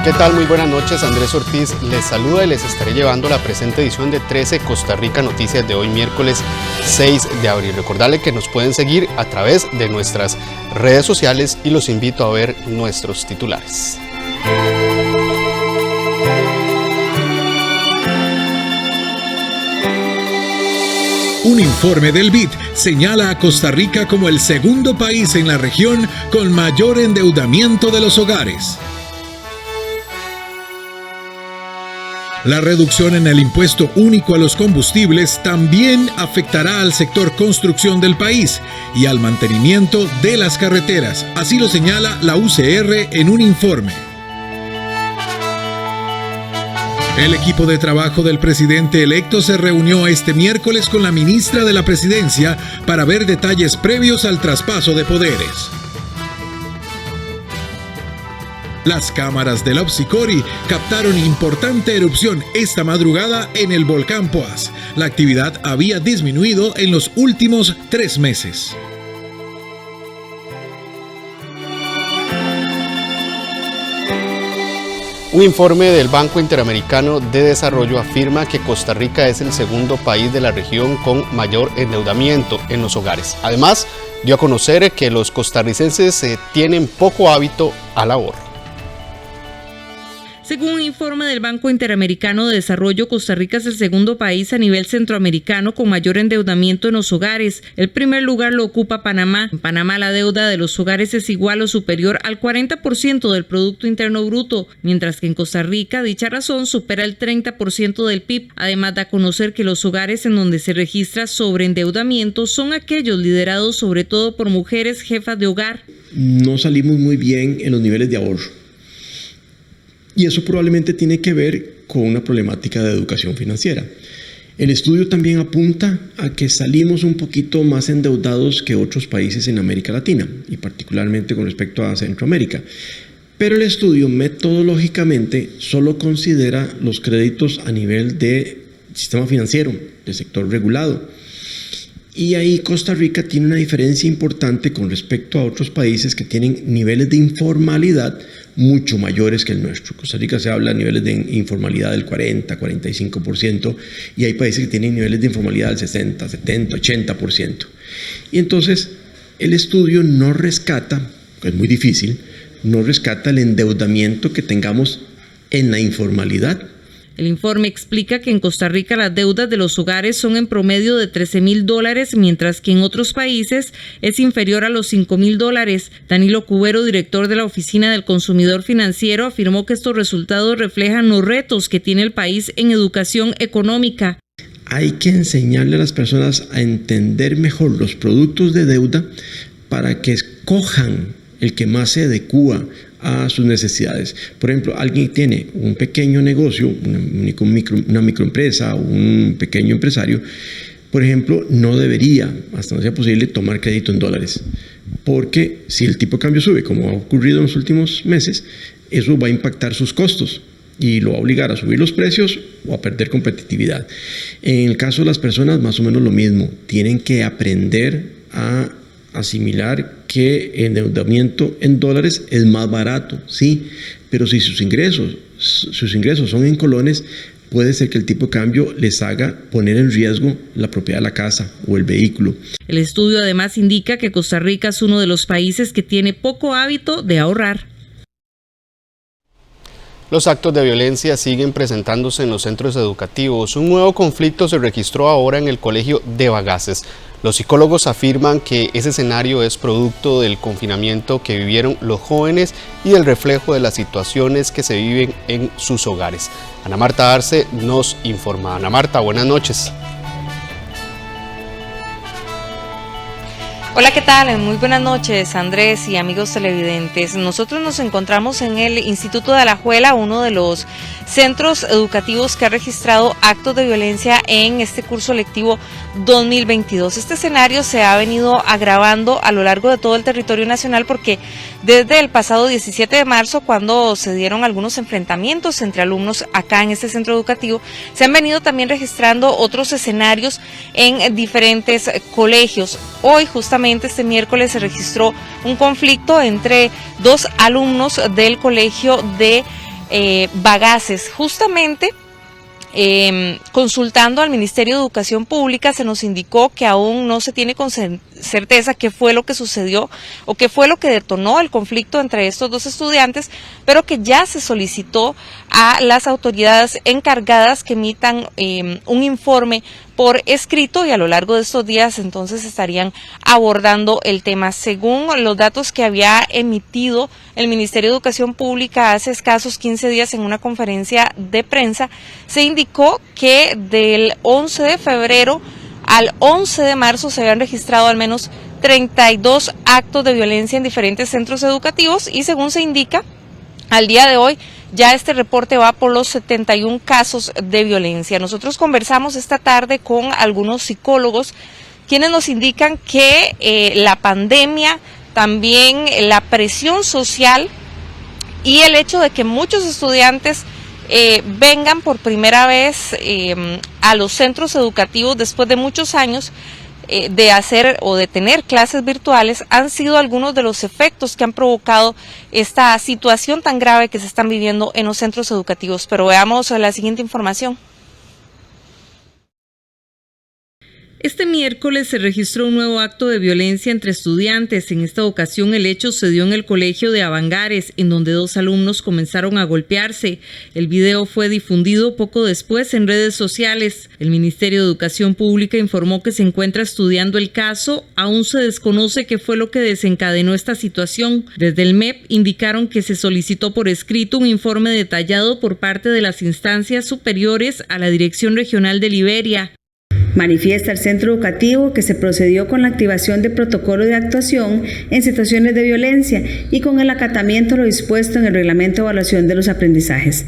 ¿Qué tal? Muy buenas noches, Andrés Ortiz les saluda y les estaré llevando la presente edición de 13 Costa Rica Noticias de hoy miércoles 6 de abril. Recordarle que nos pueden seguir a través de nuestras redes sociales y los invito a ver nuestros titulares. Un informe del BID señala a Costa Rica como el segundo país en la región con mayor endeudamiento de los hogares. La reducción en el impuesto único a los combustibles también afectará al sector construcción del país y al mantenimiento de las carreteras. Así lo señala la UCR en un informe. El equipo de trabajo del presidente electo se reunió este miércoles con la ministra de la Presidencia para ver detalles previos al traspaso de poderes. Las cámaras de la Opsicori captaron importante erupción esta madrugada en el volcán Poás. La actividad había disminuido en los últimos 3 meses. Un informe del Banco Interamericano de Desarrollo afirma que Costa Rica es el segundo país de la región con mayor endeudamiento en los hogares. Además, dio a conocer que los costarricenses tienen poco hábito al ahorro. Según un informe del Banco Interamericano de Desarrollo, Costa Rica es el segundo país a nivel centroamericano con mayor endeudamiento en los hogares. El primer lugar lo ocupa Panamá. En Panamá la deuda de los hogares es igual o superior al 40% del Producto Interno Bruto, mientras que en Costa Rica dicha razón supera el 30% del PIB. Además, da a conocer que los hogares en donde se registra sobreendeudamiento son aquellos liderados sobre todo por mujeres jefas de hogar. No salimos muy bien en los niveles de ahorro. Y eso probablemente tiene que ver con una problemática de educación financiera. El estudio también apunta a que salimos un poquito más endeudados que otros países en América Latina, y particularmente con respecto a Centroamérica. Pero el estudio metodológicamente solo considera los créditos a nivel de sistema financiero, de sector regulado. Y ahí Costa Rica tiene una diferencia importante con respecto a otros países que tienen niveles de informalidad mucho mayores que el nuestro. Costa Rica se habla de niveles de informalidad del 40, 45%, y hay países que tienen niveles de informalidad del 60, 70, 80%. Y entonces el estudio no rescata, es muy difícil, no rescata el endeudamiento que tengamos en la informalidad. El informe explica que en Costa Rica las deudas de los hogares son en promedio de $13,000, mientras que en otros países es inferior a los $5,000. Danilo Cubero, director de la Oficina del Consumidor Financiero, afirmó que estos resultados reflejan los retos que tiene el país en educación económica. Hay que enseñarle a las personas a entender mejor los productos de deuda para que escojan el que más se adecúa a sus necesidades. Por ejemplo, alguien tiene un pequeño negocio, una microempresa o un pequeño empresario, por ejemplo, no debería, hasta no sea posible, tomar crédito en dólares, porque si el tipo de cambio sube, como ha ocurrido en los últimos meses, eso va a impactar sus costos y lo va a obligar a subir los precios o a perder competitividad. En el caso de las personas, más o menos lo mismo, tienen que aprender a asimilar que el endeudamiento en dólares es más barato, sí, pero si sus ingresos son en colones, puede ser que el tipo de cambio les haga poner en riesgo la propiedad de la casa o el vehículo. El estudio además indica que Costa Rica es uno de los países que tiene poco hábito de ahorrar. Los actos de violencia siguen presentándose en los centros educativos. Un nuevo conflicto se registró ahora en el colegio de Bagaces. Los psicólogos afirman que ese escenario es producto del confinamiento que vivieron los jóvenes y el reflejo de las situaciones que se viven en sus hogares. Ana Marta Arce nos informa. Ana Marta, buenas noches. Hola, ¿qué tal? Muy buenas noches, Andrés y amigos televidentes. Nosotros nos encontramos en el Instituto de Alajuela, uno de los centros educativos que ha registrado actos de violencia en este curso lectivo 2022. Este escenario se ha venido agravando a lo largo de todo el territorio nacional porque desde el pasado 17 de marzo, cuando se dieron algunos enfrentamientos entre alumnos acá en este centro educativo, se han venido también registrando otros escenarios en diferentes colegios. Hoy, justamente este miércoles, se registró un conflicto entre dos alumnos del colegio de Bagaces. Justamente consultando al Ministerio de Educación Pública se nos indicó que aún no se tiene con certeza qué fue lo que sucedió o qué fue lo que detonó el conflicto entre estos dos estudiantes, pero que ya se solicitó a las autoridades encargadas que emitan un informe por escrito y a lo largo de estos días entonces estarían abordando el tema. Según los datos que había emitido el Ministerio de Educación Pública hace escasos 15 días en una conferencia de prensa, se indicó que del 11 de febrero al 11 de marzo se habían registrado al menos 32 actos de violencia en diferentes centros educativos y según se indica, al día de hoy ya este reporte va por los 71 casos de violencia. Nosotros conversamos esta tarde con algunos psicólogos quienes nos indican que la pandemia, también la presión social y el hecho de que muchos estudiantes vengan por primera vez a los centros educativos después de muchos años de hacer o de tener clases virtuales han sido algunos de los efectos que han provocado esta situación tan grave que se están viviendo en los centros educativos. Pero veamos la siguiente información. Este miércoles se registró un nuevo acto de violencia entre estudiantes. En esta ocasión el hecho se dio en el colegio de Avangares, en donde 2 alumnos comenzaron a golpearse. El video fue difundido poco después en redes sociales. El Ministerio de Educación Pública informó que se encuentra estudiando el caso. Aún se desconoce qué fue lo que desencadenó esta situación. Desde el MEP indicaron que se solicitó por escrito un informe detallado por parte de las instancias superiores a la Dirección Regional de Liberia. Manifiesta el centro educativo que se procedió con la activación de protocolo de actuación en situaciones de violencia y con el acatamiento de lo dispuesto en el reglamento de evaluación de los aprendizajes.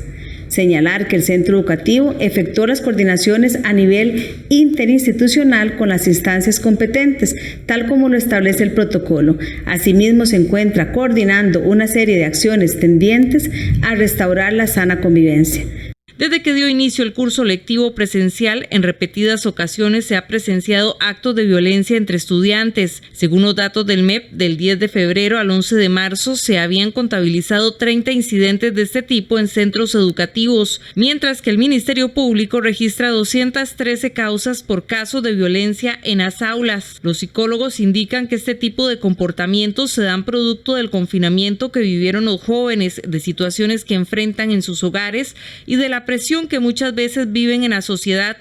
Señalar que el centro educativo efectuó las coordinaciones a nivel interinstitucional con las instancias competentes, tal como lo establece el protocolo. Asimismo, se encuentra coordinando una serie de acciones tendientes a restaurar la sana convivencia. Desde que dio inicio el curso lectivo presencial, en repetidas ocasiones se ha presenciado actos de violencia entre estudiantes. Según los datos del MEP, del 10 de febrero al 11 de marzo se habían contabilizado 30 incidentes de este tipo en centros educativos, mientras que el Ministerio Público registra 213 causas por casos de violencia en las aulas. Los psicólogos indican que este tipo de comportamientos se dan producto del confinamiento que vivieron los jóvenes, de situaciones que enfrentan en sus hogares y de la presión que muchas veces viven en la sociedad.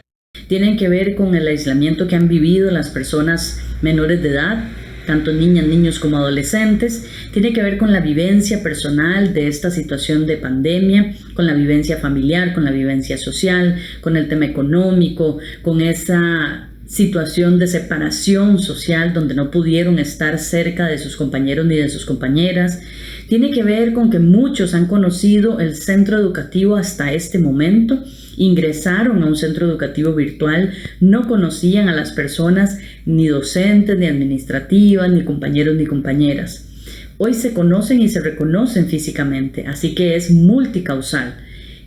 Tienen que ver con el aislamiento que han vivido las personas menores de edad, tanto niñas, niños como adolescentes. Tiene que ver con la vivencia personal de esta situación de pandemia, con la vivencia familiar, con la vivencia social, con el tema económico, con esa situación de separación social donde no pudieron estar cerca de sus compañeros ni de sus compañeras. Tiene que ver con que muchos han conocido el centro educativo hasta este momento, ingresaron a un centro educativo virtual, no conocían a las personas ni docentes, ni administrativas, ni compañeros ni compañeras. Hoy se conocen y se reconocen físicamente, así que es multicausal.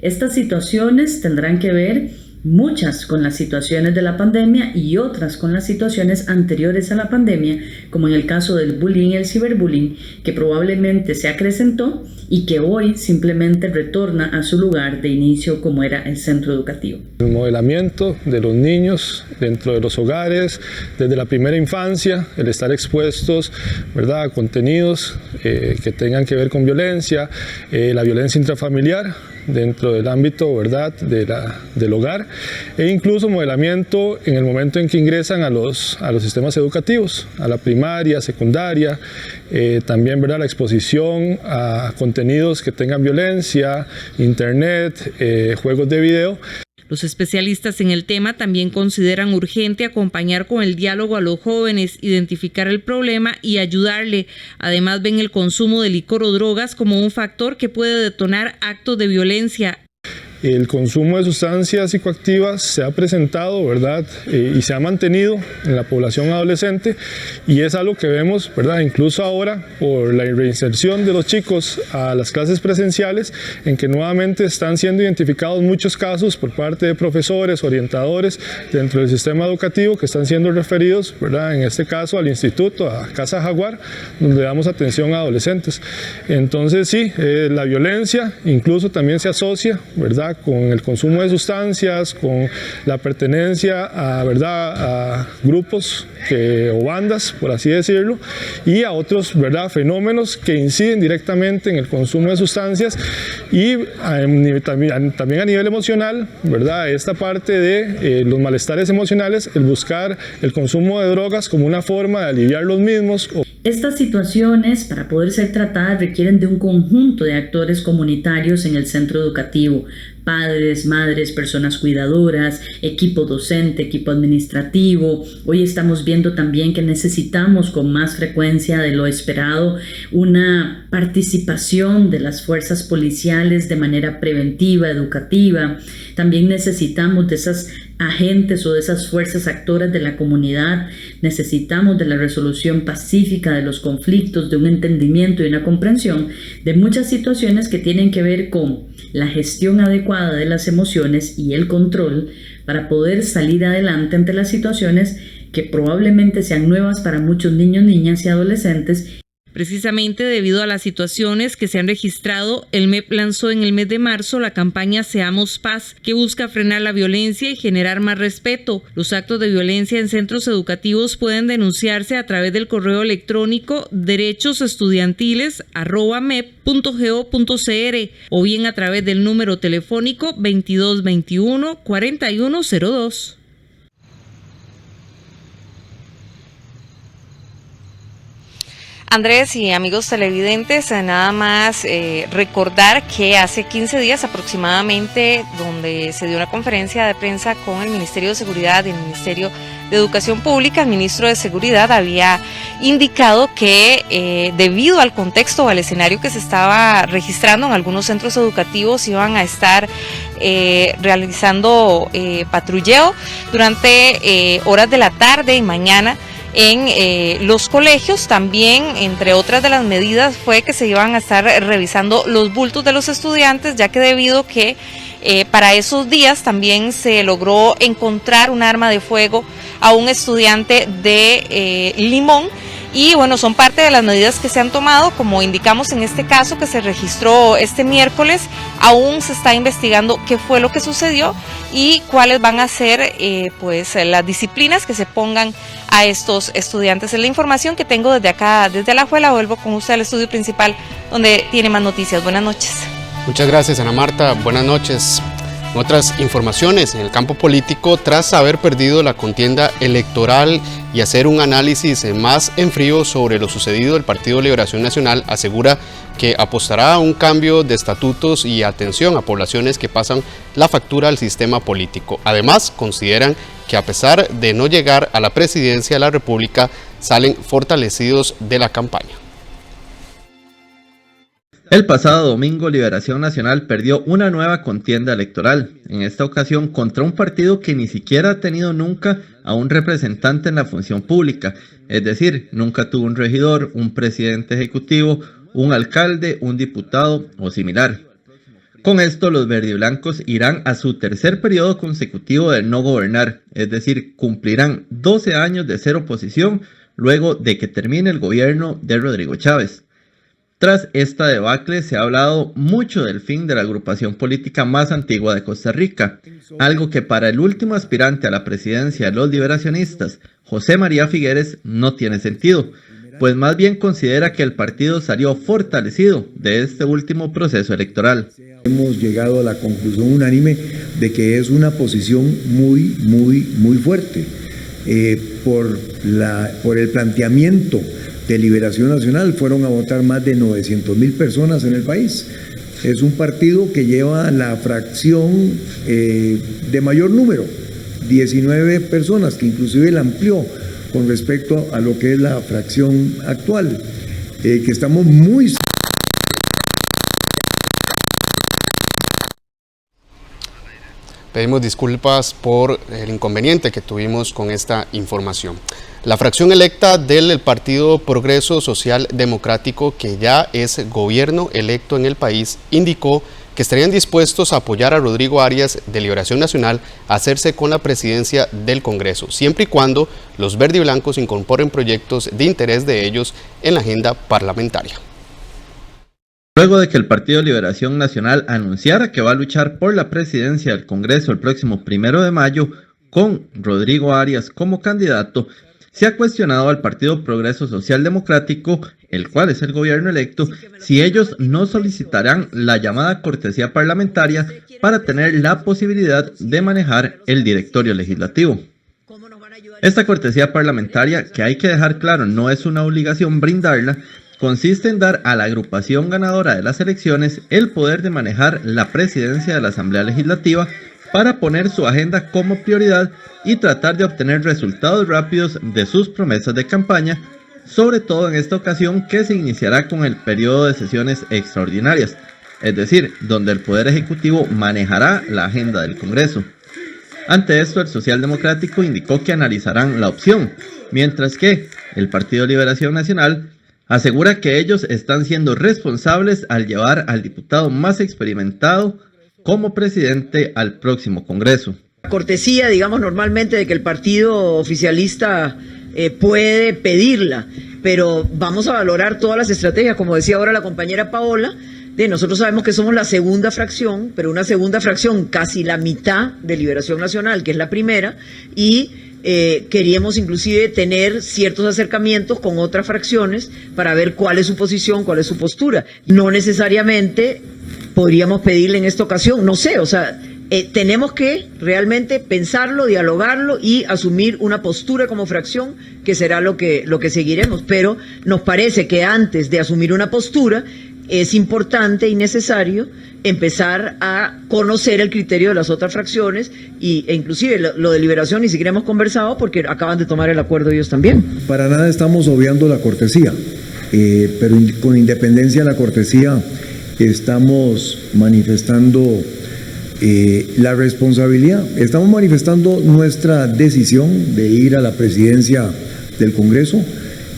Estas situaciones tendrán que ver muchas con las situaciones de la pandemia y otras con las situaciones anteriores a la pandemia, como en el caso del bullying y el ciberbullying, que probablemente se acrecentó y que hoy simplemente retorna a su lugar de inicio como era el centro educativo. El modelamiento de los niños dentro de los hogares, desde la primera infancia, el estar expuestos, ¿verdad?, a contenidos que tengan que ver con violencia, la violencia intrafamiliar dentro del ámbito, ¿verdad?, del hogar, e incluso modelamiento en el momento en que ingresan a los sistemas educativos, a la primaria, secundaria, también, ¿verdad?, la exposición a contenidos que tengan violencia, internet, juegos de video. Los especialistas en el tema también consideran urgente acompañar con el diálogo a los jóvenes, identificar el problema y ayudarle. Además, ven el consumo de licor o drogas como un factor que puede detonar actos de violencia. el consumo de sustancias psicoactivas se ha presentado, ¿verdad? Y se ha mantenido en la población adolescente, y es algo que vemos, ¿verdad? Incluso ahora por la reinserción de los chicos a las clases presenciales, en que nuevamente están siendo identificados muchos casos por parte de profesores, orientadores dentro del sistema educativo que están siendo referidos, ¿verdad? En este caso al instituto, a Casa Jaguar, donde damos atención a adolescentes. Entonces sí, la violencia incluso también se asocia, ¿verdad? Con el consumo de sustancias, con la pertenencia a, ¿verdad? A grupos o bandas, por así decirlo, y a otros, ¿verdad? Fenómenos que inciden directamente en el consumo de sustancias, y también a nivel emocional, ¿verdad? Esta parte de los malestares emocionales, el buscar el consumo de drogas como una forma de aliviar los mismos. Estas situaciones, para poder ser tratadas, requieren de un conjunto de actores comunitarios en el centro educativo: padres, madres, personas cuidadoras, equipo docente, equipo administrativo. Hoy estamos viendo también que necesitamos, con más frecuencia de lo esperado, una participación de las fuerzas policiales de manera preventiva, educativa. También necesitamos de esas agentes o de esas fuerzas actoras de la comunidad. Necesitamos de la resolución pacífica de los conflictos, de un entendimiento y una comprensión de muchas situaciones que tienen que ver con la gestión adecuada de las emociones y el control para poder salir adelante ante las situaciones que probablemente sean nuevas para muchos niños, niñas y adolescentes. Precisamente debido a las situaciones que se han registrado, el MEP lanzó en el mes de marzo la campaña Seamos Paz, que busca frenar la violencia y generar más respeto. Los actos de violencia en centros educativos pueden denunciarse a través del correo electrónico derechosestudiantiles@mep.go.cr o bien a través del número telefónico 2221-4102. Andrés y amigos televidentes, nada más recordar que hace 15 días aproximadamente, donde se dio una conferencia de prensa con el Ministerio de Seguridad y el Ministerio de Educación Pública, el ministro de Seguridad había indicado que debido al contexto o al escenario que se estaba registrando en algunos centros educativos, iban a estar realizando patrulleo durante horas de la tarde y mañana en los colegios. También, entre otras de las medidas, fue que se iban a estar revisando los bultos de los estudiantes, ya que debido que para esos días también se logró encontrar un arma de fuego a un estudiante de Limón. Y bueno, son parte de las medidas que se han tomado, como indicamos en este caso que se registró este miércoles. Aún se está investigando qué fue lo que sucedió y cuáles van a ser pues las disciplinas que se pongan a estos estudiantes. Es la información que tengo desde acá, desde Alajuela. Vuelvo con usted al estudio principal, donde tiene más noticias. Buenas noches. Muchas gracias, Ana Marta. Buenas noches. En otras informaciones, en el campo político, tras haber perdido la contienda electoral y hacer un análisis más en frío sobre lo sucedido, el Partido Liberación Nacional asegura que apostará a un cambio de estatutos y atención a poblaciones que pasan la factura al sistema político. Además, consideran que a pesar de no llegar a la presidencia de la República, salen fortalecidos de la campaña. El pasado domingo, Liberación Nacional perdió una nueva contienda electoral, en esta ocasión contra un partido que ni siquiera ha tenido nunca a un representante en la función pública, es decir, nunca tuvo un regidor, un presidente ejecutivo, un alcalde, un diputado o similar. Con esto, los verdiblancos irán a su tercer periodo consecutivo de no gobernar, es decir, cumplirán 12 años de ser oposición luego de que termine el gobierno de Rodrigo Chávez. Tras esta debacle se ha hablado mucho del fin de la agrupación política más antigua de Costa Rica, algo que para el último aspirante a la presidencia de los liberacionistas, José María Figueres, no tiene sentido, pues más bien considera que el partido salió fortalecido de este último proceso electoral. Hemos llegado a la conclusión unánime de que es una posición muy fuerte por el planteamiento de Liberación Nacional. Fueron a votar más de 900,000 personas en el país. Es un partido que lleva la fracción de mayor número, 19 personas, que inclusive la amplió con respecto a lo que es la fracción actual, que estamos muy... Pedimos disculpas por el inconveniente que tuvimos con esta información. La fracción electa del Partido Progreso Social Democrático, que ya es gobierno electo en el país, indicó que estarían dispuestos a apoyar a Rodrigo Arias de Liberación Nacional a hacerse con la presidencia del Congreso, siempre y cuando los verde y blancos incorporen proyectos de interés de ellos en la agenda parlamentaria. Luego de que el Partido Liberación Nacional anunciara que va a luchar por la presidencia del Congreso el próximo 1 de mayo con Rodrigo Arias como candidato, se ha cuestionado al Partido Progreso Social Democrático, el cual es el gobierno electo, si ellos no solicitarán la llamada cortesía parlamentaria para tener la posibilidad de manejar el directorio legislativo. Esta cortesía parlamentaria, que hay que dejar claro, no es una obligación brindarla, consiste en dar a la agrupación ganadora de las elecciones el poder de manejar la presidencia de la Asamblea Legislativa para poner su agenda como prioridad y tratar de obtener resultados rápidos de sus promesas de campaña, sobre todo en esta ocasión que se iniciará con el periodo de sesiones extraordinarias, es decir, donde el Poder Ejecutivo manejará la agenda del Congreso. Ante esto, el Socialdemocrático indicó que analizarán la opción, mientras que el Partido Liberación Nacional asegura que ellos están siendo responsables al llevar al diputado más experimentado como presidente al próximo Congreso. Cortesía, digamos, normalmente de que el partido oficialista puede pedirla, pero vamos a valorar todas las estrategias, como decía ahora la compañera Paola. Nosotros sabemos que somos la segunda fracción, pero una segunda fracción casi la mitad de Liberación Nacional, que es la primera, y queríamos inclusive tener ciertos acercamientos con otras fracciones para ver cuál es su posición, cuál es su postura. No necesariamente podríamos pedirle en esta ocasión, no sé, o sea, tenemos que realmente pensarlo, dialogarlo y asumir una postura como fracción, que será lo que seguiremos, pero nos parece que antes de asumir una postura es importante y necesario empezar a conocer el criterio de las otras fracciones e inclusive lo de Liberación ni siquiera hemos conversado porque acaban de tomar el acuerdo ellos también. Para nada estamos obviando la cortesía, pero con independencia de la cortesía estamos manifestando la responsabilidad, estamos manifestando nuestra decisión de ir a la presidencia del Congreso.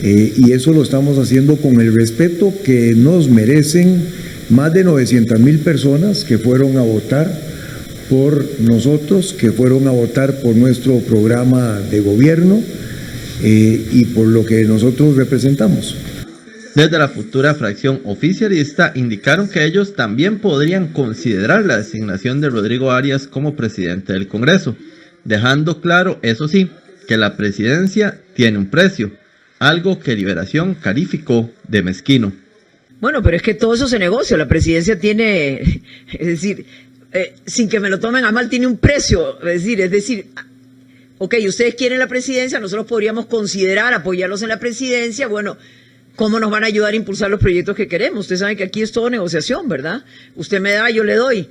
Y eso lo estamos haciendo con el respeto que nos merecen más de 900,000 personas que fueron a votar por nosotros, que fueron a votar por nuestro programa de gobierno y por lo que nosotros representamos. Desde la futura fracción oficialista indicaron que ellos también podrían considerar la designación de Rodrigo Arias como presidente del Congreso, dejando claro, eso sí, que la presidencia tiene un precio, algo que Liberación calificó de mezquino. Bueno, pero es que todo eso se negocia, la presidencia tiene, es decir, sin que me lo tomen a mal, tiene un precio, es decir, ok, ustedes quieren la presidencia, nosotros podríamos considerar apoyarlos en la presidencia, bueno, ¿cómo nos van a ayudar a impulsar los proyectos que queremos? Ustedes saben que aquí es todo negociación, ¿verdad? Usted me da, yo le doy,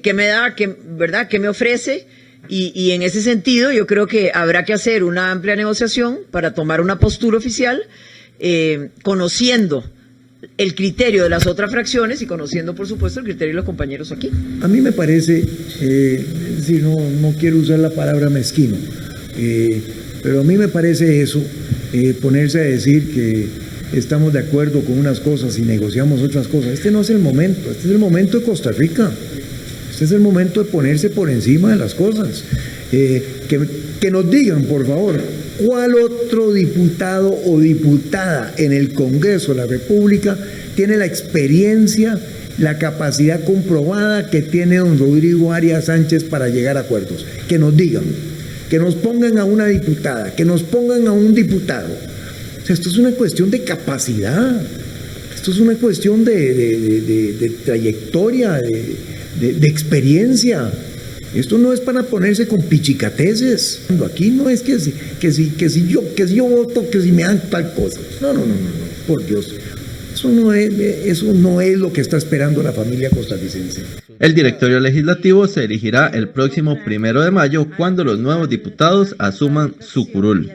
¿qué me da? ¿Verdad? ¿Qué me ofrece? Y en ese sentido yo creo que habrá que hacer una amplia negociación para tomar una postura oficial, conociendo el criterio de las otras fracciones y conociendo, por supuesto, el criterio de los compañeros aquí. A mí me parece, es decir, no quiero usar la palabra mezquino, pero a mí me parece eso, ponerse a decir que estamos de acuerdo con unas cosas y negociamos otras cosas. Este no es el momento, este es el momento de Costa Rica. Este es el momento de ponerse por encima de las cosas. Que nos digan, por favor, cuál otro diputado o diputada en el Congreso de la República tiene la experiencia, la capacidad comprobada que tiene don Rodrigo Arias Sánchez para llegar a acuerdos. Que nos digan, que nos pongan a una diputada, que nos pongan a un diputado. O sea, esto es una cuestión de capacidad, esto es una cuestión de trayectoria, de experiencia. Esto no es para ponerse con pichicateces. Aquí no es que si yo voto, que si me dan tal cosa. No, por Dios. Eso no es lo que está esperando la familia costarricense. El directorio legislativo se elegirá el próximo 1 de mayo cuando los nuevos diputados asuman su curul.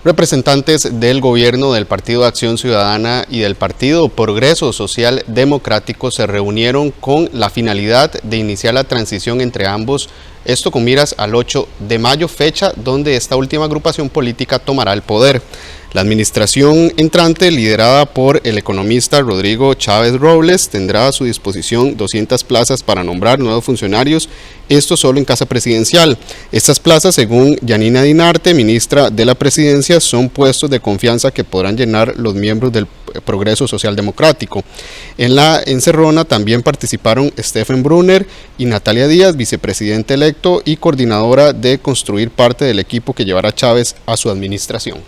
Representantes del gobierno, del Partido Acción Ciudadana y del Partido Progreso Social Democrático se reunieron con la finalidad de iniciar la transición entre ambos, esto con miras al 8 de mayo, fecha donde esta última agrupación política tomará el poder. La administración entrante, liderada por el economista Rodrigo Chávez Robles, tendrá a su disposición 200 plazas para nombrar nuevos funcionarios, esto solo en Casa Presidencial. Estas plazas, según Yanina Dinarte, ministra de la Presidencia, son puestos de confianza que podrán llenar los miembros del Progreso Social Democrático. En la encerrona también participaron Stephen Brunner y Natalia Díaz, vicepresidente electo y coordinadora de construir parte del equipo que llevará Chávez a su administración.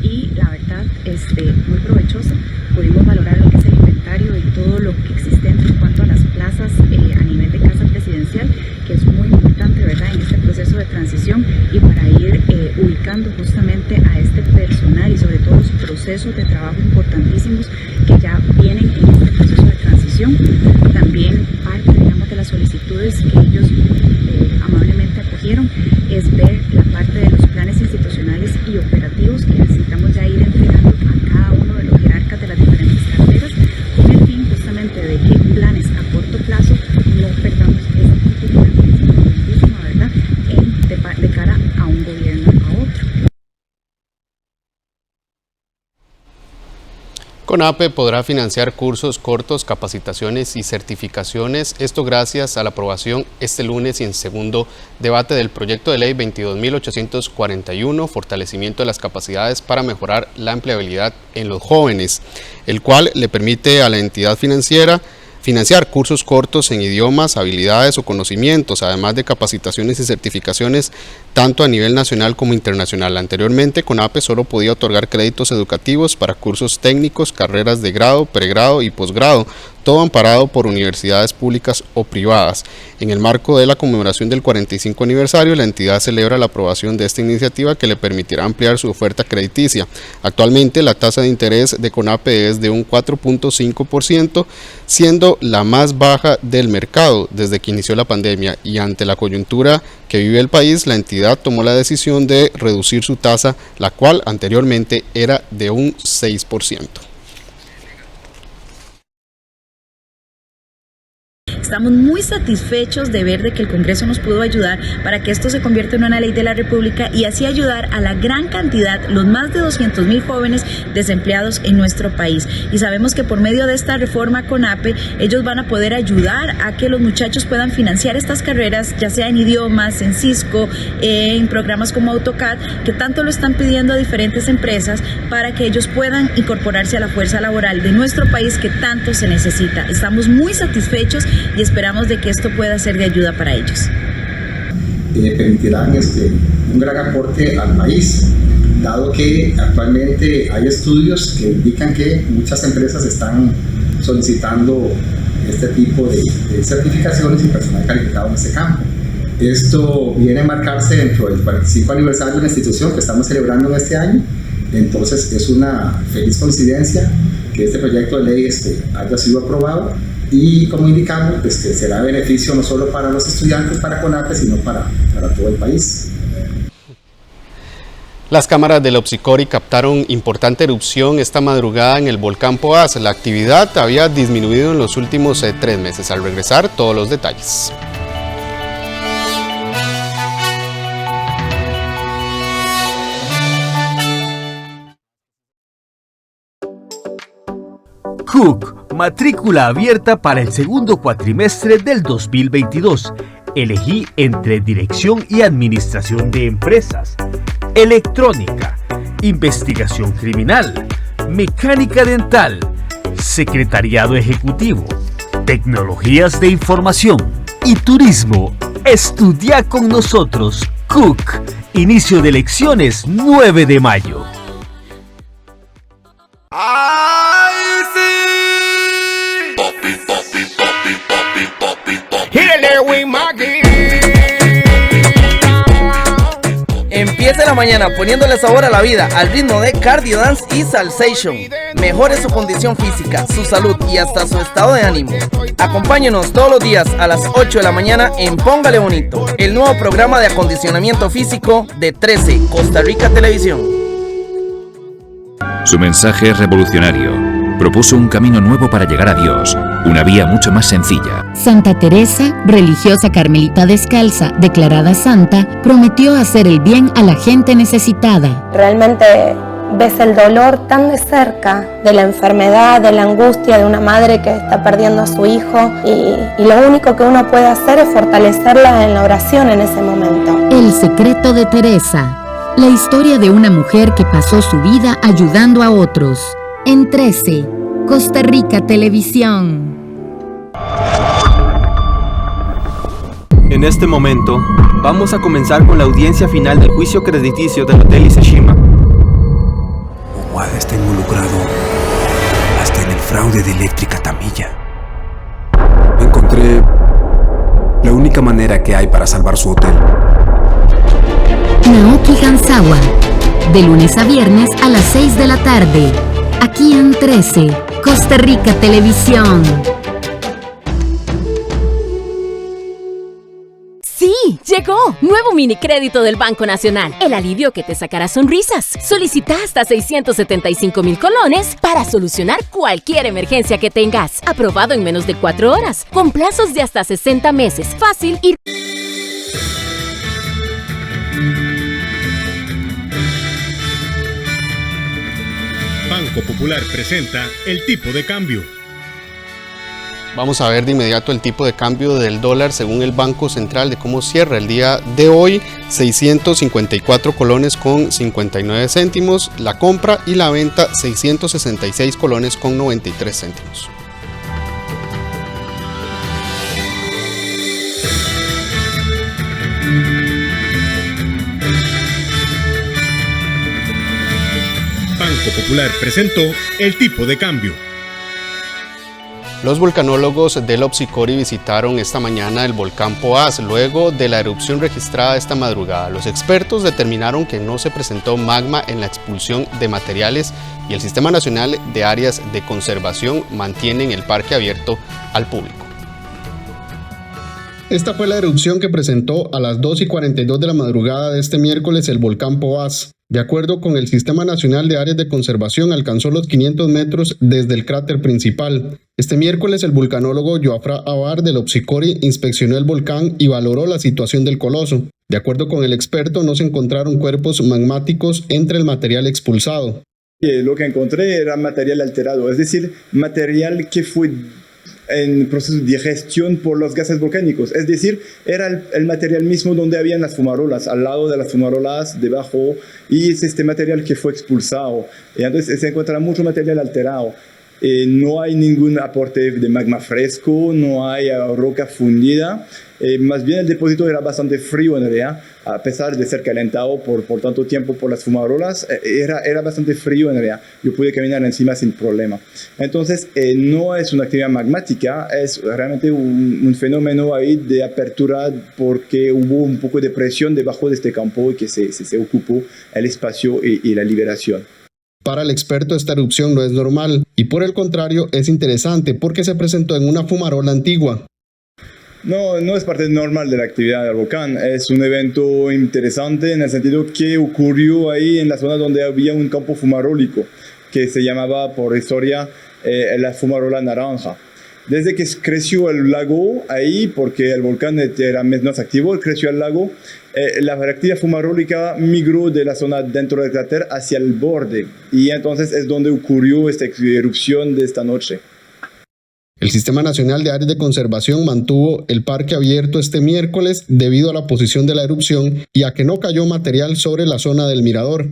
Y la verdad, muy provechosa. Pudimos valorar lo que es el inventario y todo lo que existe en cuanto a las plazas a nivel de Casa Presidencial, que es muy importante, ¿verdad?, en este proceso de transición y para ir ubicando justamente a este personal y sobre todo los procesos de trabajo importantísimos que ya vienen en este proceso de transición. También parte, digamos, de las solicitudes que ellos amablemente acogieron es ver la parte de los planes institucionales y operativos que necesitamos ya ir entregando a cada uno de los jerarcas de las diferentes carteras, con el fin justamente de que planes a corto plazo no perdamos esa continuidad que es importantísima, ¿verdad?, de cara a un gobierno a otro. CONAPE podrá financiar cursos cortos, capacitaciones y certificaciones, esto gracias a la aprobación este lunes y en segundo debate del proyecto de ley 22.841, fortalecimiento de las capacidades para mejorar la empleabilidad en los jóvenes, el cual le permite a la entidad financiar cursos cortos en idiomas, habilidades o conocimientos, además de capacitaciones y certificaciones tanto a nivel nacional como internacional. Anteriormente, CONAPE solo podía otorgar créditos educativos para cursos técnicos, carreras de grado, pregrado y posgrado, todo amparado por universidades públicas o privadas. En el marco de la conmemoración del 45 aniversario, la entidad celebra la aprobación de esta iniciativa que le permitirá ampliar su oferta crediticia. Actualmente, la tasa de interés de CONAPE es de un 4.5%, siendo la más baja del mercado desde que inició la pandemia, y ante la coyuntura que vive el país, la entidad tomó la decisión de reducir su tasa, la cual anteriormente era de un 6%. Estamos muy satisfechos de ver de que el Congreso nos pudo ayudar para que esto se convierta en una ley de la República y así ayudar a la gran cantidad, los más de 200.000 jóvenes desempleados en nuestro país. Y sabemos que por medio de esta reforma CONAPE, ellos van a poder ayudar a que los muchachos puedan financiar estas carreras, ya sea en idiomas, en Cisco, en programas como AutoCAD, que tanto lo están pidiendo a diferentes empresas para que ellos puedan incorporarse a la fuerza laboral de nuestro país que tanto se necesita. Estamos muy satisfechos y esperamos de que esto pueda ser de ayuda para ellos. Permitirán un gran aporte al país, dado que actualmente hay estudios que indican que muchas empresas están solicitando este tipo de certificaciones y personal calificado en este campo. Esto viene a marcarse dentro del 45 aniversario de la institución que estamos celebrando en este año, entonces es una feliz coincidencia que este proyecto de ley haya sido aprobado. Y como indicamos, será beneficio no solo para los estudiantes, para CONAPE, sino para todo el país. Las cámaras del Opsicori captaron importante erupción esta madrugada en el volcán Poás. La actividad había disminuido en los últimos 3 meses. Al regresar, todos los detalles. CUC, matrícula abierta para el segundo cuatrimestre del 2022. Elegí entre Dirección y Administración de Empresas, Electrónica, Investigación Criminal, Mecánica Dental, Secretariado Ejecutivo, Tecnologías de Información y Turismo. Estudia con nosotros. CUC. Inicio de elecciones 9 de mayo. Empiece la mañana poniéndole sabor a la vida al ritmo de Cardio Dance y Salsation. Mejore su condición física, su salud y hasta su estado de ánimo. Acompáñenos todos los días a las 8 de la mañana en Póngale Bonito, el nuevo programa de acondicionamiento físico de 13, Costa Rica Televisión. Su mensaje es revolucionario. Propuso un camino nuevo para llegar a Dios, una vía mucho más sencilla. Santa Teresa, religiosa carmelita descalza, declarada santa, prometió hacer el bien a la gente necesitada. Realmente ves el dolor tan de cerca de la enfermedad, de la angustia de una madre que está perdiendo a su hijo y lo único que uno puede hacer es fortalecerla en la oración en ese momento. El secreto de Teresa, la historia de una mujer que pasó su vida ayudando a otros. En 13, Costa Rica Televisión. En este momento, vamos a comenzar con la audiencia final del juicio crediticio del Hotel Iseshima. Owada está involucrado hasta en el fraude de Eléctrica Tamilla. Encontré la única manera que hay para salvar su hotel. Naoki Hanzawa, de lunes a viernes a las 6 de la tarde. Aquí en 13, Costa Rica Televisión. ¡Sí! ¡Llegó! Nuevo mini crédito del Banco Nacional. El alivio que te sacará sonrisas. Solicita hasta 675,000 colones para solucionar cualquier emergencia que tengas. Aprobado en menos de 4 horas. Con plazos de hasta 60 meses. Fácil y... Banco Popular presenta el tipo de cambio. Vamos a ver de inmediato el tipo de cambio del dólar según el Banco Central de cómo cierra el día de hoy. 654 colones con 59 céntimos la compra y la venta 666 colones con 93 céntimos. Banco Popular presentó el tipo de cambio. Los vulcanólogos del Opsicori visitaron esta mañana el volcán Poás luego de la erupción registrada esta madrugada. Los expertos determinaron que no se presentó magma en la expulsión de materiales y el Sistema Nacional de Áreas de Conservación mantienen el parque abierto al público. Esta fue la erupción que presentó a las 2:42 de la madrugada de este miércoles el volcán Poás. De acuerdo con el Sistema Nacional de Áreas de Conservación, alcanzó los 500 metros desde el cráter principal. Este miércoles, el vulcanólogo Joafra Abar del Opsicori inspeccionó el volcán y valoró la situación del coloso. De acuerdo con el experto, no se encontraron cuerpos magmáticos entre el material expulsado. Lo que encontré era material alterado, es decir, material que fue en proceso de digestión por los gases volcánicos, es decir, era el material mismo donde habían las fumarolas, al lado de las fumarolas, debajo, y es este material que fue expulsado. Y entonces se encuentra mucho material alterado. No hay ningún aporte de magma fresco, no hay roca fundida. Más bien el depósito era bastante frío en realidad, a pesar de ser calentado por tanto tiempo por las fumarolas, era bastante frío en realidad. Yo pude caminar encima sin problema. Entonces no es una actividad magmática, es realmente un fenómeno ahí de apertura porque hubo un poco de presión debajo de este campo y que se ocupó el espacio y la liberación. Para el experto, esta erupción no es normal y por el contrario es interesante porque se presentó en una fumarola antigua. No es parte normal de la actividad del volcán, es un evento interesante en el sentido que ocurrió ahí en la zona donde había un campo fumarólico que se llamaba por historia la fumarola naranja. Desde que creció el lago ahí, porque el volcán era menos activo, creció el lago, la actividad fumarólica migró de la zona dentro del cráter hacia el borde y entonces es donde ocurrió esta erupción de esta noche. El Sistema Nacional de Áreas de Conservación mantuvo el parque abierto este miércoles debido a la posición de la erupción y a que no cayó material sobre la zona del mirador.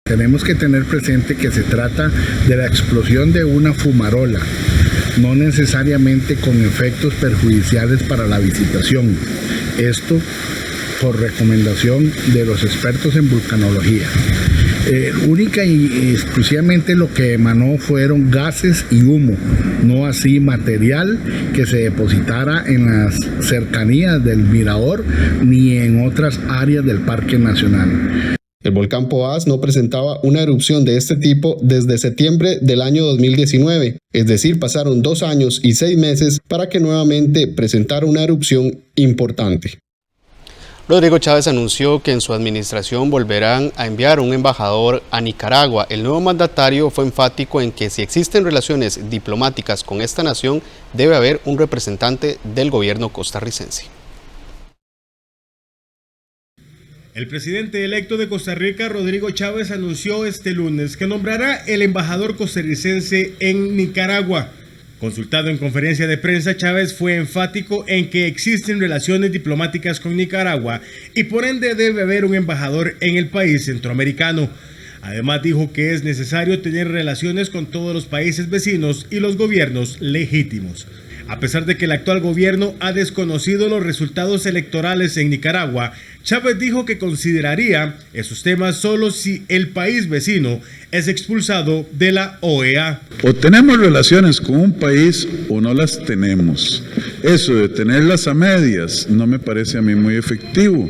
Tenemos que tener presente que se trata de la explosión de una fumarola, no necesariamente con efectos perjudiciales para la visitación. Esto por recomendación de los expertos en vulcanología. Única y exclusivamente lo que emanó fueron gases y humo, no así material que se depositara en las cercanías del mirador ni en otras áreas del Parque Nacional. El volcán Poás no presentaba una erupción de este tipo desde septiembre del año 2019, es decir, pasaron 2 años y 6 meses para que nuevamente presentara una erupción importante. Rodrigo Chávez anunció que en su administración volverán a enviar un embajador a Nicaragua. El nuevo mandatario fue enfático en que si existen relaciones diplomáticas con esta nación, debe haber un representante del gobierno costarricense. El presidente electo de Costa Rica, Rodrigo Chávez, anunció este lunes que nombrará el embajador costarricense en Nicaragua. Consultado en conferencia de prensa, Chávez fue enfático en que existen relaciones diplomáticas con Nicaragua y por ende debe haber un embajador en el país centroamericano. Además dijo que es necesario tener relaciones con todos los países vecinos y los gobiernos legítimos. A pesar de que el actual gobierno ha desconocido los resultados electorales en Nicaragua, Chávez dijo que consideraría esos temas solo si el país vecino es expulsado de la OEA. O tenemos relaciones con un país o no las tenemos. Eso de tenerlas a medias no me parece a mí muy efectivo.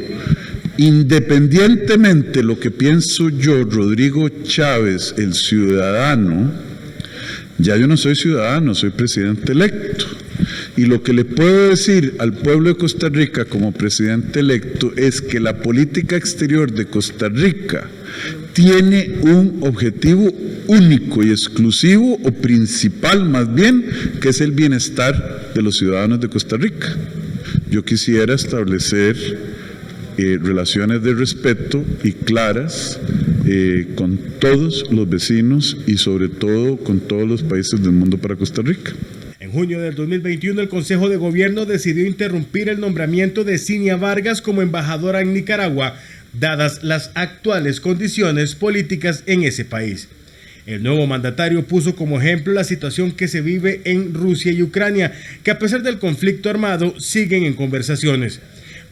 Independientemente de lo que pienso yo, Rodrigo Chávez, el ciudadano, ya yo no soy ciudadano, soy presidente electo. Y lo que le puedo decir al pueblo de Costa Rica como presidente electo es que la política exterior de Costa Rica tiene un objetivo único y exclusivo, o principal más bien, que es el bienestar de los ciudadanos de Costa Rica. Yo quisiera establecer relaciones de respeto y claras con todos los vecinos y sobre todo con todos los países del mundo para Costa Rica. En junio del 2021, el Consejo de Gobierno decidió interrumpir el nombramiento de Cinia Vargas como embajadora en Nicaragua, dadas las actuales condiciones políticas en ese país. El nuevo mandatario puso como ejemplo la situación que se vive en Rusia y Ucrania, que a pesar del conflicto armado siguen en conversaciones.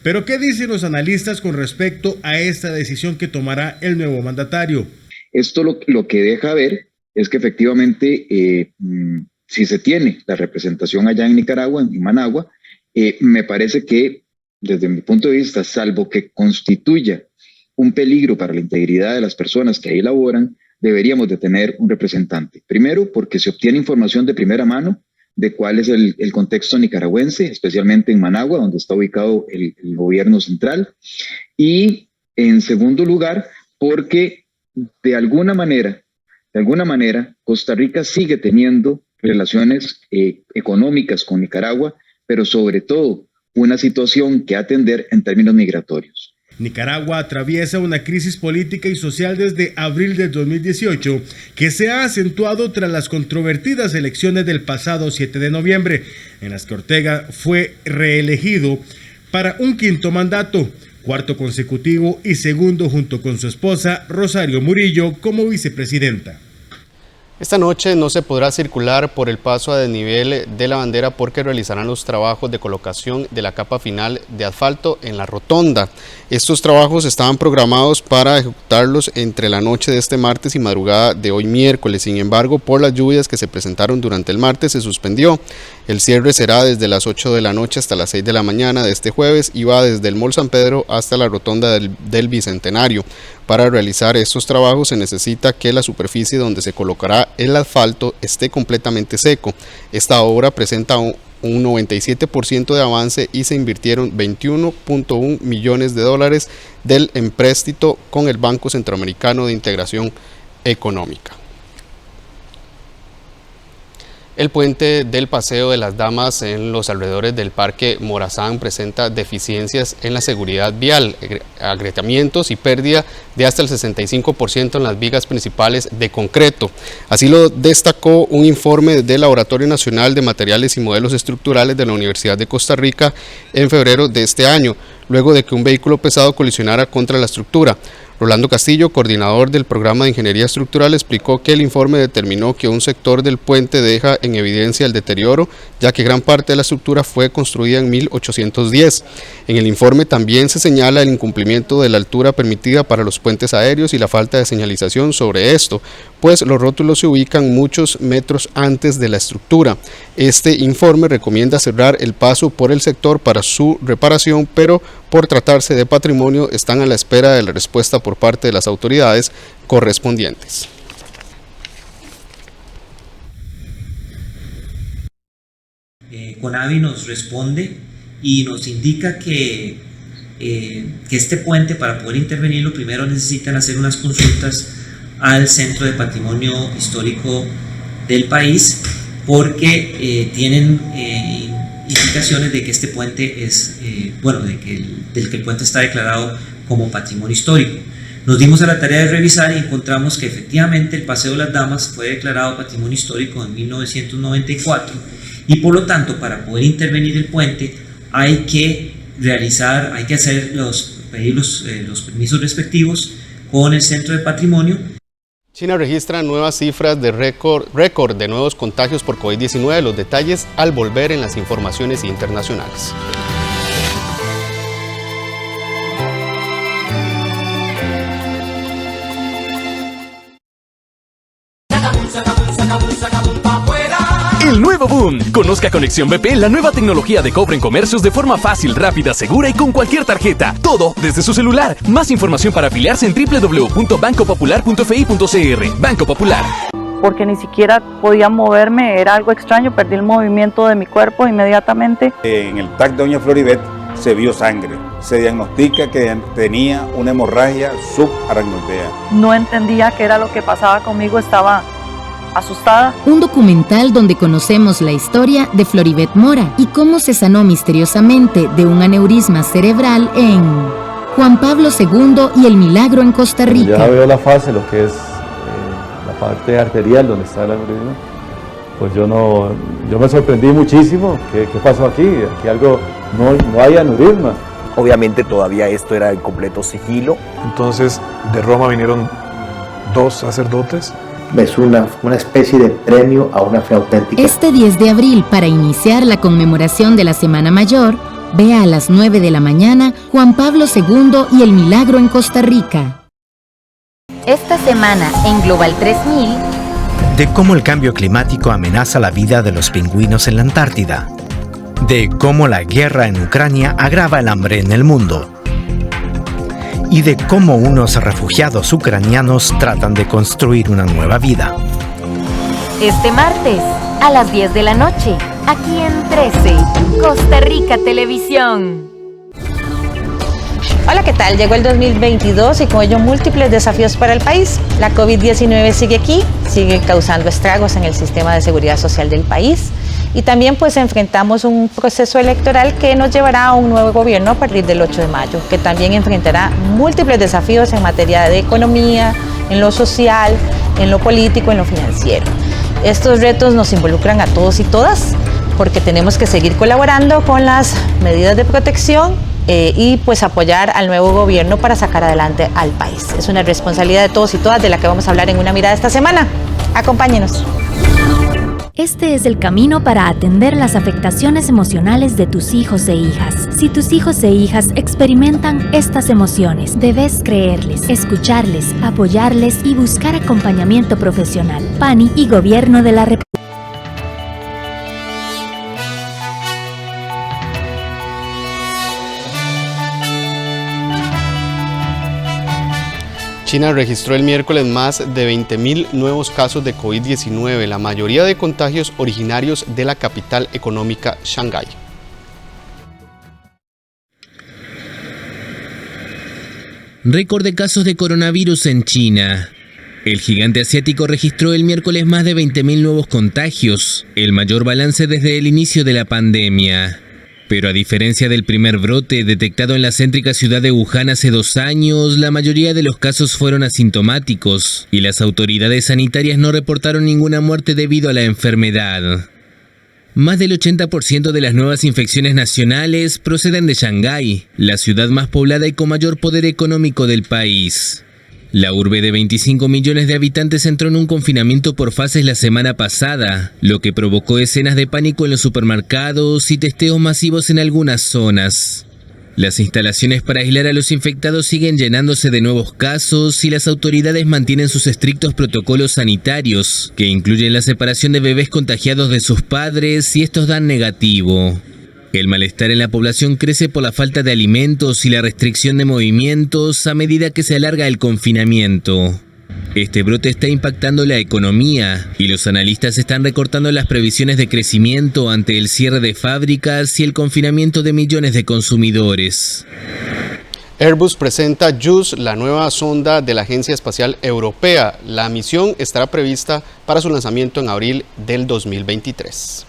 Pero ¿qué dicen los analistas con respecto a esta decisión que tomará el nuevo mandatario? Esto lo que deja ver es que efectivamente si se tiene la representación allá en Nicaragua, en Managua, me parece que desde mi punto de vista, salvo que constituya un peligro para la integridad de las personas que ahí laboran, deberíamos de tener un representante. Primero, porque se obtiene información de primera mano de cuál es el contexto nicaragüense, especialmente en Managua, donde está ubicado el gobierno central. Y en segundo lugar, porque de alguna manera, Costa Rica sigue teniendo relaciones económicas con Nicaragua, pero sobre todo una situación que atender en términos migratorios. Nicaragua atraviesa una crisis política y social desde abril de 2018 que se ha acentuado tras las controvertidas elecciones del pasado 7 de noviembre, en las que Ortega fue reelegido para un quinto mandato, cuarto consecutivo y segundo junto con su esposa Rosario Murillo como vicepresidenta. Esta noche no se podrá circular por el paso a desnivel de la bandera porque realizarán los trabajos de colocación de la capa final de asfalto en la rotonda. Estos trabajos estaban programados para ejecutarlos entre la noche de este martes y madrugada de hoy miércoles. Sin embargo, por las lluvias que se presentaron durante el martes se suspendió. El cierre será desde las 8 de la noche hasta las 6 de la mañana de este jueves y va desde el Mall San Pedro hasta la rotonda del Bicentenario. Para realizar estos trabajos se necesita que la superficie donde se colocará el asfalto esté completamente seco. Esta obra presenta un 97% de avance y se invirtieron 21.1 millones de dólares del empréstito con el Banco Centroamericano de Integración Económica. El puente del Paseo de las Damas en los alrededores del Parque Morazán presenta deficiencias en la seguridad vial, agrietamientos y pérdida de hasta el 65% en las vigas principales de concreto. Así lo destacó un informe del Laboratorio Nacional de Materiales y Modelos Estructurales de la Universidad de Costa Rica en febrero de este año, luego de que un vehículo pesado colisionara contra la estructura. Rolando Castillo, coordinador del programa de Ingeniería Estructural, explicó que el informe determinó que un sector del puente deja en evidencia el deterioro, ya que gran parte de la estructura fue construida en 1810. En el informe también se señala el incumplimiento de la altura permitida para los puentes aéreos y la falta de señalización sobre esto, pues los rótulos se ubican muchos metros antes de la estructura. Este informe recomienda cerrar el paso por el sector para su reparación, pero por tratarse de patrimonio están a la espera de la respuesta por parte de las autoridades correspondientes. CONAVI nos responde y nos indica que este puente, para poder intervenirlo, primero necesitan hacer unas consultas al Centro de Patrimonio Histórico del país, porque tienen indicaciones de que este puente es, del que el puente está declarado como patrimonio histórico. Nos dimos a la tarea de revisar y encontramos que efectivamente el Paseo de las Damas fue declarado patrimonio histórico en 1994 y por lo tanto, para poder intervenir el puente hay que pedir los permisos respectivos con el Centro de Patrimonio. China registra nuevas cifras de récord de nuevos contagios por COVID-19. Los detalles al volver en las informaciones internacionales. El nuevo boom. Conozca Conexión BP, la nueva tecnología de cobro en comercios de forma fácil, rápida, segura y con cualquier tarjeta. Todo desde su celular. Más información para afiliarse en www.bancopopular.fi.cr. Banco Popular. Porque ni siquiera podía moverme, era algo extraño, perdí el movimiento de mi cuerpo inmediatamente. En el TAC de doña Floribet se vio sangre. Se diagnostica que tenía una hemorragia subaracnoidea. No entendía qué era lo que pasaba conmigo, estaba asustada. Un documental donde conocemos la historia de Floribet Mora y cómo se sanó misteriosamente de un aneurisma cerebral en Juan Pablo II y el milagro en Costa Rica. Ya veo la fase, lo que es la parte arterial donde está el aneurisma. Pues yo me sorprendí muchísimo. ¿Qué pasó aquí? Aquí algo, no hay aneurisma. Obviamente todavía esto era en completo sigilo. Entonces de Roma vinieron 2 sacerdotes. Es una especie de premio a una fe auténtica. Este 10 de abril, para iniciar la conmemoración de la Semana Mayor, vea a las 9 de la mañana Juan Pablo II y el milagro en Costa Rica. Esta semana en Global 3000, de cómo el cambio climático amenaza la vida de los pingüinos en la Antártida, de cómo la guerra en Ucrania agrava el hambre en el mundo, y de cómo unos refugiados ucranianos tratan de construir una nueva vida. Este martes, a las 10 de la noche, aquí en 13, Costa Rica Televisión. Hola, ¿qué tal? Llegó el 2022 y con ello múltiples desafíos para el país. La COVID-19 sigue aquí, sigue causando estragos en el sistema de seguridad social del país. Y también pues enfrentamos un proceso electoral que nos llevará a un nuevo gobierno a partir del 8 de mayo, que también enfrentará múltiples desafíos en materia de economía, en lo social, en lo político, en lo financiero. Estos retos nos involucran a todos y todas, porque tenemos que seguir colaborando con las medidas de protección y pues apoyar al nuevo gobierno para sacar adelante al país. Es una responsabilidad de todos y todas de la que vamos a hablar en Una Mirada esta semana. Acompáñenos. Este es el camino para atender las afectaciones emocionales de tus hijos e hijas. Si tus hijos e hijas experimentan estas emociones, debes creerles, escucharles, apoyarles y buscar acompañamiento profesional. PANI y Gobierno de la República. China registró el miércoles más de 20.000 nuevos casos de COVID-19, la mayoría de contagios originarios de la capital económica, Shanghái. Récord de casos de coronavirus en China. El gigante asiático registró el miércoles más de 20.000 nuevos contagios, el mayor balance desde el inicio de la pandemia. Pero a diferencia del primer brote detectado en la céntrica ciudad de Wuhan hace 2 años, la mayoría de los casos fueron asintomáticos y las autoridades sanitarias no reportaron ninguna muerte debido a la enfermedad. Más del 80% de las nuevas infecciones nacionales proceden de Shanghái, la ciudad más poblada y con mayor poder económico del país. La urbe de 25 millones de habitantes entró en un confinamiento por fases la semana pasada, lo que provocó escenas de pánico en los supermercados y testeos masivos en algunas zonas. Las instalaciones para aislar a los infectados siguen llenándose de nuevos casos y las autoridades mantienen sus estrictos protocolos sanitarios, que incluyen la separación de bebés contagiados de sus padres si estos dan negativo. El malestar en la población crece por la falta de alimentos y la restricción de movimientos a medida que se alarga el confinamiento. Este brote está impactando la economía y los analistas están recortando las previsiones de crecimiento ante el cierre de fábricas y el confinamiento de millones de consumidores. Airbus presenta JUICE, la nueva sonda de la Agencia Espacial Europea. La misión estará prevista para su lanzamiento en abril del 2023.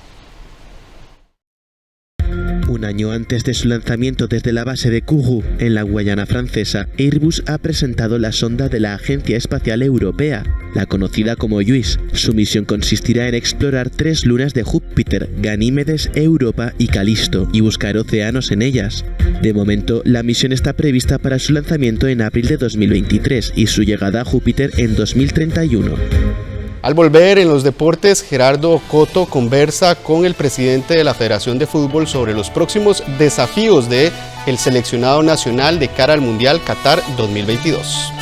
Un año antes de su lanzamiento desde la base de Kourou, en la Guayana francesa, Airbus ha presentado la sonda de la Agencia Espacial Europea, la conocida como JUICE. Su misión consistirá en explorar 3 lunas de Júpiter, Ganímedes, Europa y Calisto, y buscar océanos en ellas. De momento, la misión está prevista para su lanzamiento en abril de 2023 y su llegada a Júpiter en 2031. Al volver en los deportes, Gerardo Coto conversa con el presidente de la Federación de Fútbol sobre los próximos desafíos del seleccionado nacional de cara al Mundial Qatar 2022.